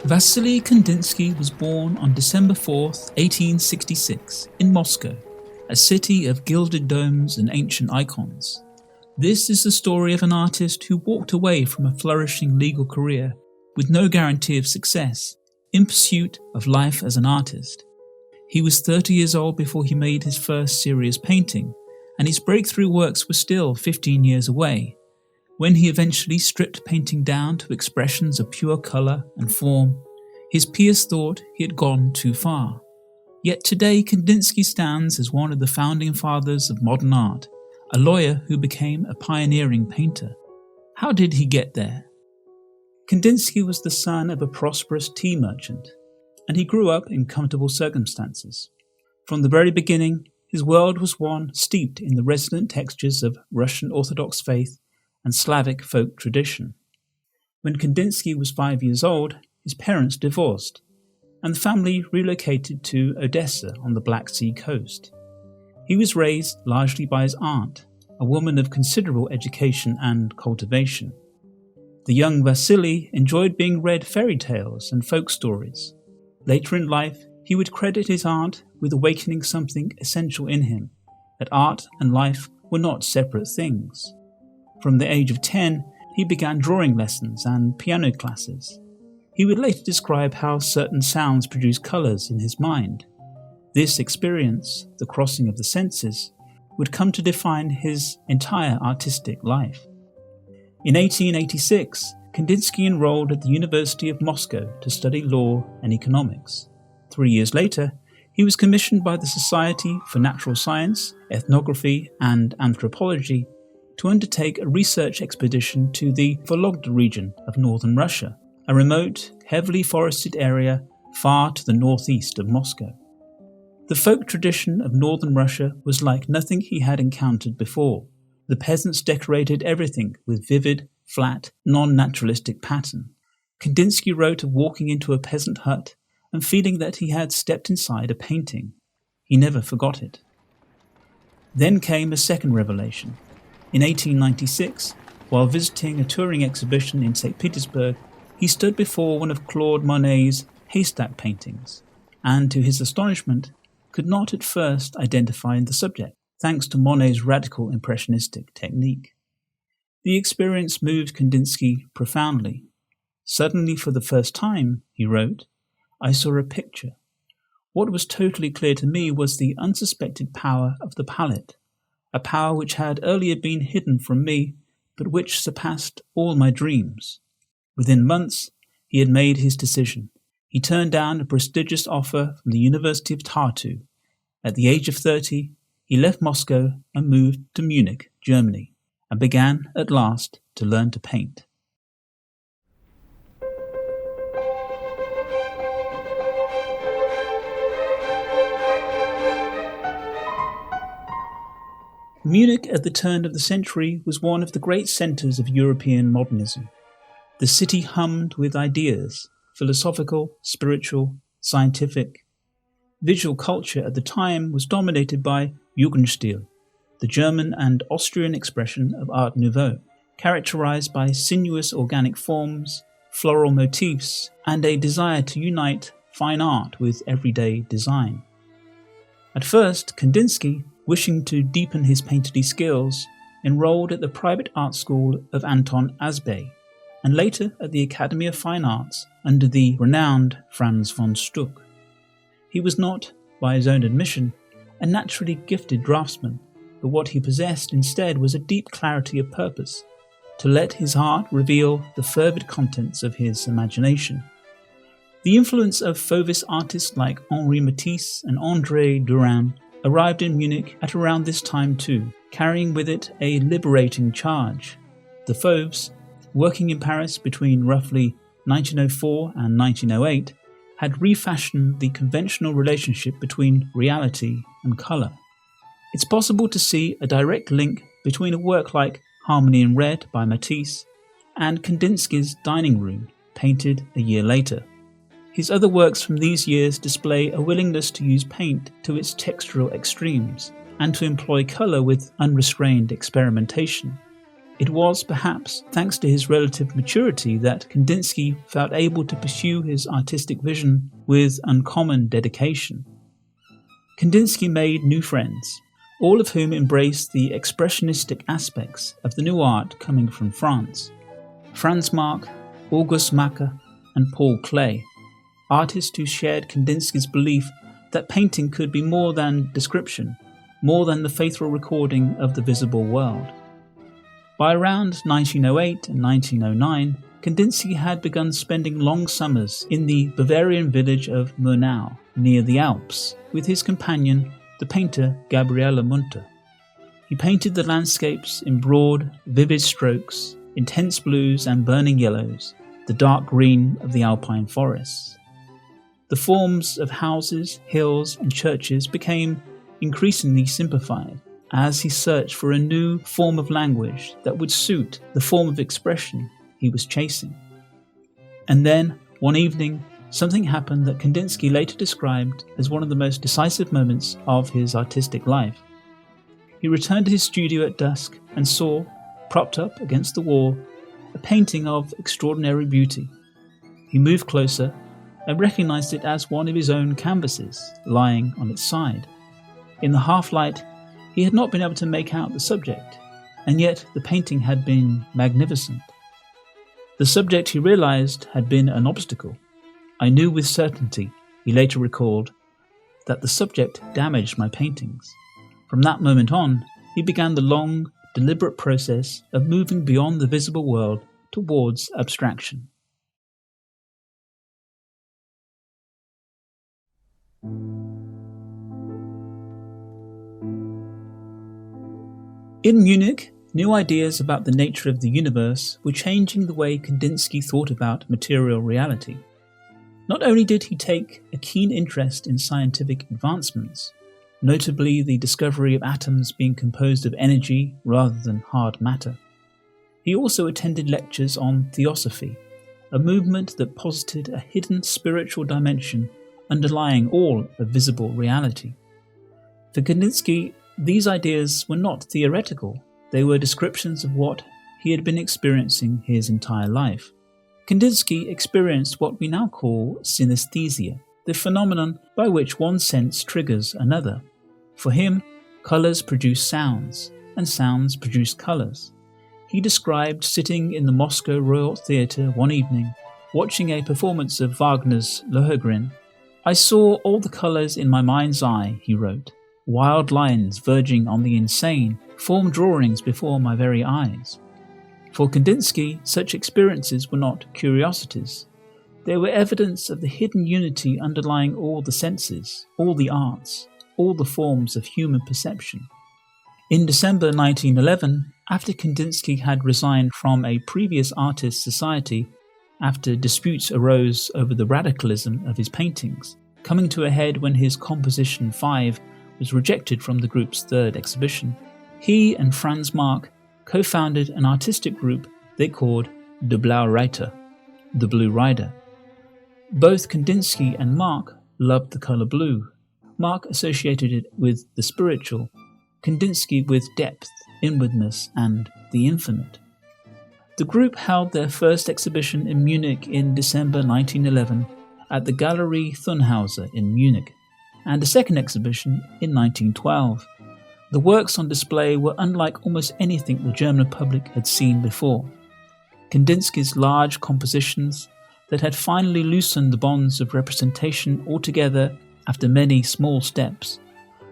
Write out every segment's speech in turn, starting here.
Wassily Kandinsky was born on December 4, 1866, in Moscow, a city of gilded domes and ancient icons. This is the story of an artist who walked away from a flourishing legal career with no guarantee of success, in pursuit of life as an artist. He was 30 years old before he made his first serious painting, and his breakthrough works were still 15 years away. When he eventually stripped painting down to expressions of pure colour and form, his peers thought he had gone too far. Yet today Kandinsky stands as one of the founding fathers of modern art, a lawyer who became a pioneering painter. How did he get there? Kandinsky was the son of a prosperous tea merchant, and he grew up in comfortable circumstances. From the very beginning, his world was one steeped in the resonant textures of Russian Orthodox faith and Slavic folk tradition. When Kandinsky was 5 years old, his parents divorced, and the family relocated to Odessa on the Black Sea coast. He was raised largely by his aunt, a woman of considerable education and cultivation. The young Wassily enjoyed being read fairy tales and folk stories. Later in life, he would credit his aunt with awakening something essential in him, that art and life were not separate things. From the age of 10, he began drawing lessons and piano classes. He would later describe how certain sounds produce colours in his mind. This experience, the crossing of the senses, would come to define his entire artistic life. In 1886, Kandinsky enrolled at the University of Moscow to study law and economics. 3 years later, he was commissioned by the Society for Natural Science, Ethnography and Anthropology to undertake a research expedition to the Vologda region of northern Russia, a remote, heavily forested area far to the northeast of Moscow. The folk tradition of northern Russia was like nothing he had encountered before. The peasants decorated everything with vivid, flat, non-naturalistic pattern. Kandinsky wrote of walking into a peasant hut and feeling that he had stepped inside a painting. He never forgot it. Then came a second revelation. In 1896, while visiting a touring exhibition in St. Petersburg, he stood before one of Claude Monet's haystack paintings, and to his astonishment, could not at first identify the subject, thanks to Monet's radical impressionistic technique. The experience moved Kandinsky profoundly. Suddenly, for the first time, he wrote, I saw a picture. What was totally clear to me was the unsuspected power of the palette, a power which had earlier been hidden from me, but which surpassed all my dreams. Within months, he had made his decision. He turned down a prestigious offer from the University of Tartu. At the age of 30, he left Moscow and moved to Munich, Germany, and began, at last, to learn to paint. Munich at the turn of the century was one of the great centres of European modernism. The city hummed with ideas, philosophical, spiritual, scientific. Visual culture at the time was dominated by Jugendstil, the German and Austrian expression of Art Nouveau, characterized by sinuous organic forms, floral motifs, and a desire to unite fine art with everyday design. At first, Kandinsky, wishing to deepen his painterly skills, enrolled at the private art school of Anton Asbey, and later at the Academy of Fine Arts under the renowned Franz von Stuck. He was not, by his own admission, a naturally gifted draftsman, but what he possessed instead was a deep clarity of purpose, to let his art reveal the fervid contents of his imagination. The influence of Fauvist artists like Henri Matisse and André Derain arrived in Munich at around this time too, carrying with it a liberating charge. The Fauves, working in Paris between roughly 1904 and 1908, had refashioned the conventional relationship between reality and colour. It's possible to see a direct link between a work like Harmony in Red by Matisse and Kandinsky's Dining Room, painted a year later. His other works from these years display a willingness to use paint to its textural extremes and to employ colour with unrestrained experimentation. It was, perhaps, thanks to his relative maturity that Kandinsky felt able to pursue his artistic vision with uncommon dedication. Kandinsky made new friends, all of whom embraced the expressionistic aspects of the new art coming from France. Franz Marc, August Macke, and Paul Klee, artists who shared Kandinsky's belief that painting could be more than description, more than the faithful recording of the visible world. By around 1908 and 1909, Kandinsky had begun spending long summers in the Bavarian village of Murnau, near the Alps, with his companion, the painter Gabriele Munter. He painted the landscapes in broad, vivid strokes, intense blues and burning yellows, the dark green of the alpine forests. The forms of houses, hills, and churches became increasingly simplified as he searched for a new form of language that would suit the form of expression he was chasing. And then, one evening, something happened that Kandinsky later described as one of the most decisive moments of his artistic life. He returned to his studio at dusk and saw, propped up against the wall, a painting of extraordinary beauty. He moved closer and recognized it as one of his own canvases lying on its side. In the half-light, he had not been able to make out the subject, and yet the painting had been magnificent. The subject, he realized, had been an obstacle. I knew with certainty, he later recalled, that the subject damaged my paintings. From that moment on, he began the long, deliberate process of moving beyond the visible world towards abstraction. In Munich, new ideas about the nature of the universe were changing the way Kandinsky thought about material reality. Not only did he take a keen interest in scientific advancements, notably the discovery of atoms being composed of energy rather than hard matter, he also attended lectures on theosophy, a movement that posited a hidden spiritual dimension underlying all of visible reality. For Kandinsky, these ideas were not theoretical, they were descriptions of what he had been experiencing his entire life. Kandinsky experienced what we now call synesthesia, the phenomenon by which one sense triggers another. For him, colours produce sounds, and sounds produce colours. He described sitting in the Moscow Royal Theatre one evening, watching a performance of Wagner's Lohengrin. I saw all the colours in my mind's eye, he wrote. Wild lines verging on the insane formed drawings before my very eyes. For Kandinsky, such experiences were not curiosities. They were evidence of the hidden unity underlying all the senses, all the arts, all the forms of human perception. In December 1911, after Kandinsky had resigned from a previous artists' society after disputes arose over the radicalism of his paintings, coming to a head when his Composition 5 was rejected from the group's third exhibition, he and Franz Marc co-founded an artistic group they called De Blauwe Reiter, the Blue Rider. Both Kandinsky and Marc loved the colour blue. Marc associated it with the spiritual, Kandinsky with depth, inwardness, and the infinite. The group held their first exhibition in Munich in December 1911 at the Galerie Thunhauser in Munich, and a second exhibition in 1912. The works on display were unlike almost anything the German public had seen before. Kandinsky's large compositions that had finally loosened the bonds of representation altogether after many small steps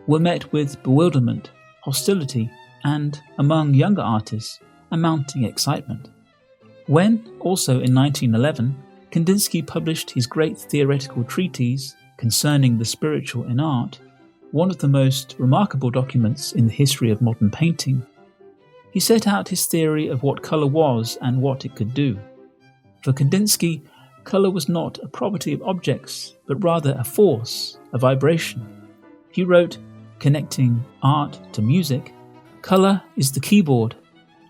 were met with bewilderment, hostility, and, among younger artists, a mounting excitement. When, also in 1911, Kandinsky published his great theoretical treatise concerning the spiritual in art, one of the most remarkable documents in the history of modern painting, he set out his theory of what colour was and what it could do. For Kandinsky, colour was not a property of objects, but rather a force, a vibration. He wrote, connecting art to music, colour is the keyboard,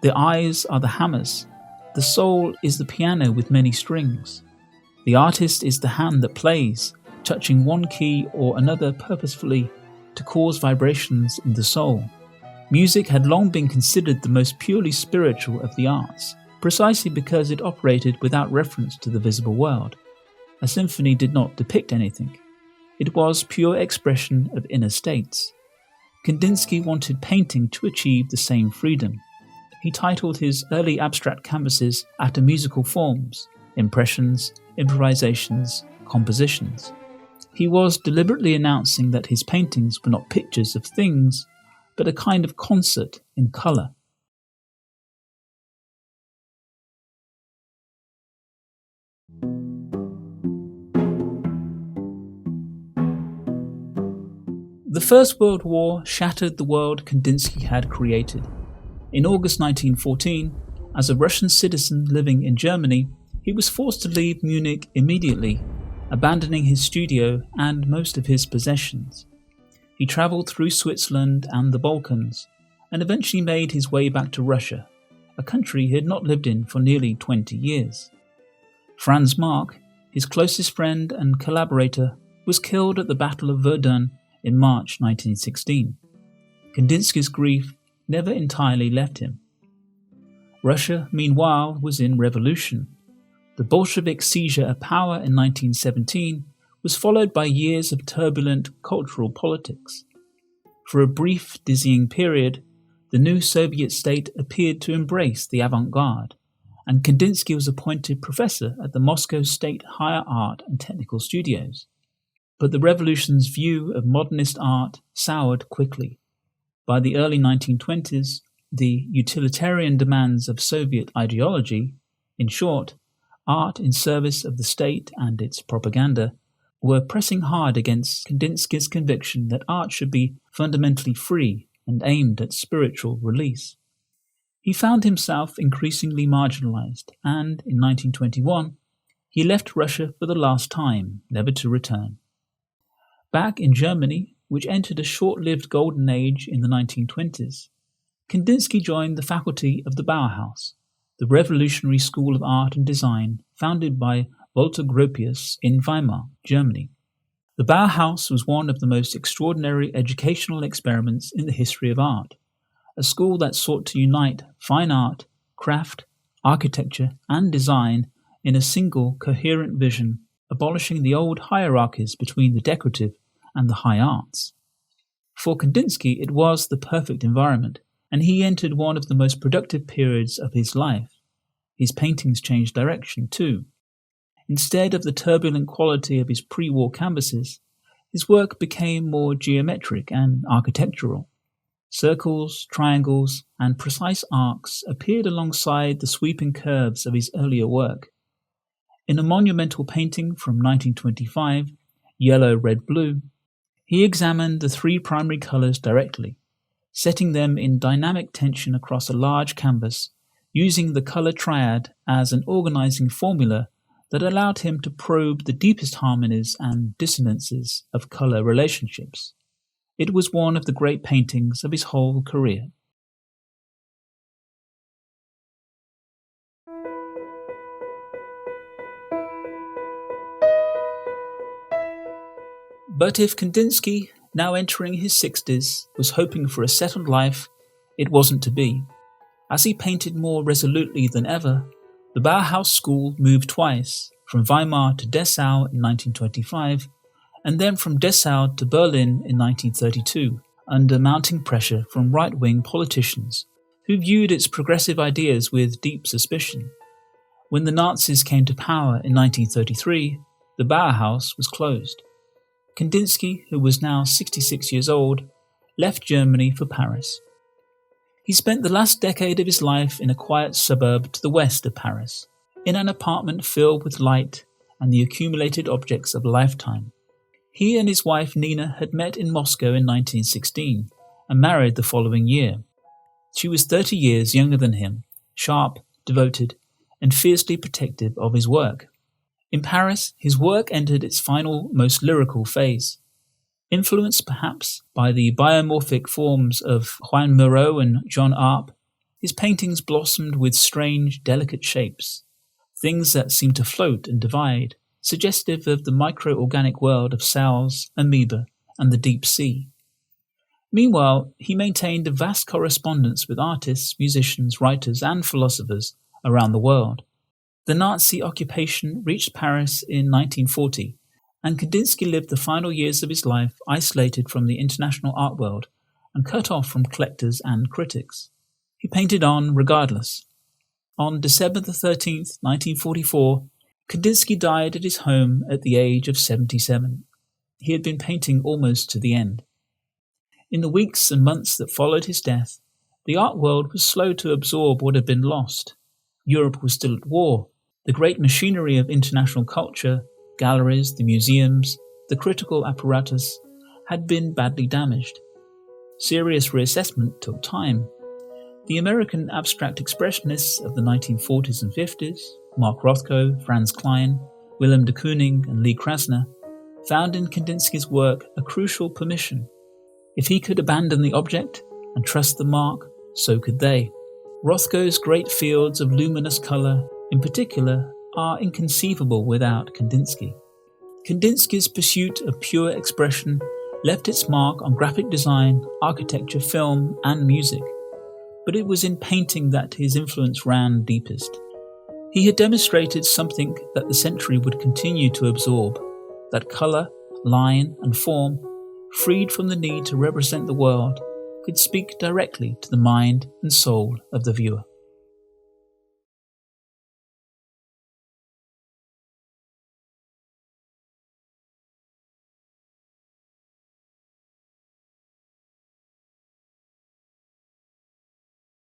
the eyes are the hammers, the soul is the piano with many strings. The artist is the hand that plays, touching one key or another purposefully to cause vibrations in the soul. Music had long been considered the most purely spiritual of the arts, precisely because it operated without reference to the visible world. A symphony did not depict anything. It was pure expression of inner states. Kandinsky wanted painting to achieve the same freedom. He titled his early abstract canvases Musical Forms, Impressions, Improvisations, Compositions. He was deliberately announcing that his paintings were not pictures of things, but a kind of concert in colour. The First World War shattered the world Kandinsky had created. In August 1914, as a Russian citizen living in Germany, he was forced to leave Munich immediately, abandoning his studio and most of his possessions. He travelled through Switzerland and the Balkans, and eventually made his way back to Russia, a country he had not lived in for nearly 20 years. Franz Marc, his closest friend and collaborator, was killed at the Battle of Verdun in March 1916. Kandinsky's grief never entirely left him. Russia, meanwhile, was in revolution. The Bolshevik seizure of power in 1917 was followed by years of turbulent cultural politics. For a brief, dizzying period, the new Soviet state appeared to embrace the avant-garde, and Kandinsky was appointed professor at the Moscow State Higher Art and Technical Studios. But the revolution's view of modernist art soured quickly. By the early 1920s, the utilitarian demands of Soviet ideology, in short, art in service of the state and its propaganda, were pressing hard against Kandinsky's conviction that art should be fundamentally free and aimed at spiritual release. He found himself increasingly marginalized, and in 1921, he left Russia for the last time, never to return. Back in Germany, which entered a short-lived golden age in the 1920s, Kandinsky joined the faculty of the Bauhaus, the revolutionary school of art and design founded by Walter Gropius in Weimar, Germany. The Bauhaus was one of the most extraordinary educational experiments in the history of art, a school that sought to unite fine art, craft, architecture, and design in a single coherent vision, abolishing the old hierarchies between the decorative and the high arts. For Kandinsky, it was the perfect environment, and he entered one of the most productive periods of his life. His paintings changed direction, too. Instead of the turbulent quality of his pre-war canvases, his work became more geometric and architectural. Circles, triangles, and precise arcs appeared alongside the sweeping curves of his earlier work. In a monumental painting from 1925, Yellow, Red, Blue, he examined the three primary colours directly, setting them in dynamic tension across a large canvas, using the colour triad as an organising formula that allowed him to probe the deepest harmonies and dissonances of colour relationships. It was one of the great paintings of his whole career. But if Kandinsky, now entering his 60s, was hoping for a settled life, it wasn't to be. As he painted more resolutely than ever, the Bauhaus school moved twice, from Weimar to Dessau in 1925, and then from Dessau to Berlin in 1932, under mounting pressure from right-wing politicians who viewed its progressive ideas with deep suspicion. When the Nazis came to power in 1933, the Bauhaus was closed. Kandinsky, who was now 66 years old, left Germany for Paris. He spent the last decade of his life in a quiet suburb to the west of Paris, in an apartment filled with light and the accumulated objects of a lifetime. He and his wife Nina had met in Moscow in 1916 and married the following year. She was 30 years younger than him, sharp, devoted, and fiercely protective of his work. In Paris, his work entered its final, most lyrical phase. Influenced perhaps by the biomorphic forms of Juan Miró and John Arp, his paintings blossomed with strange, delicate shapes, things that seemed to float and divide, suggestive of the micro-organic world of cells, amoeba, and the deep sea. Meanwhile, he maintained a vast correspondence with artists, musicians, writers, and philosophers around the world. The Nazi occupation reached Paris in 1940, and Kandinsky lived the final years of his life isolated from the international art world and cut off from collectors and critics. He painted on regardless. On December 13th, 1944, Kandinsky died at his home at the age of 77. He had been painting almost to the end. In the weeks and months that followed his death, the art world was slow to absorb what had been lost. Europe was still at war. The great machinery of international culture, galleries, the museums, the critical apparatus, had been badly damaged. Serious reassessment took time. The American abstract expressionists of the 1940s and 50s, Mark Rothko, Franz Klein, Willem de Kooning, and Lee Krasner, found in Kandinsky's work a crucial permission. If he could abandon the object and trust the mark, so could they. Rothko's great fields of luminous colour, in particular, are inconceivable without Kandinsky. Kandinsky's pursuit of pure expression left its mark on graphic design, architecture, film, and music, but it was in painting that his influence ran deepest. He had demonstrated something that the century would continue to absorb, that colour, line, and form, freed from the need to represent the world, could speak directly to the mind and soul of the viewer.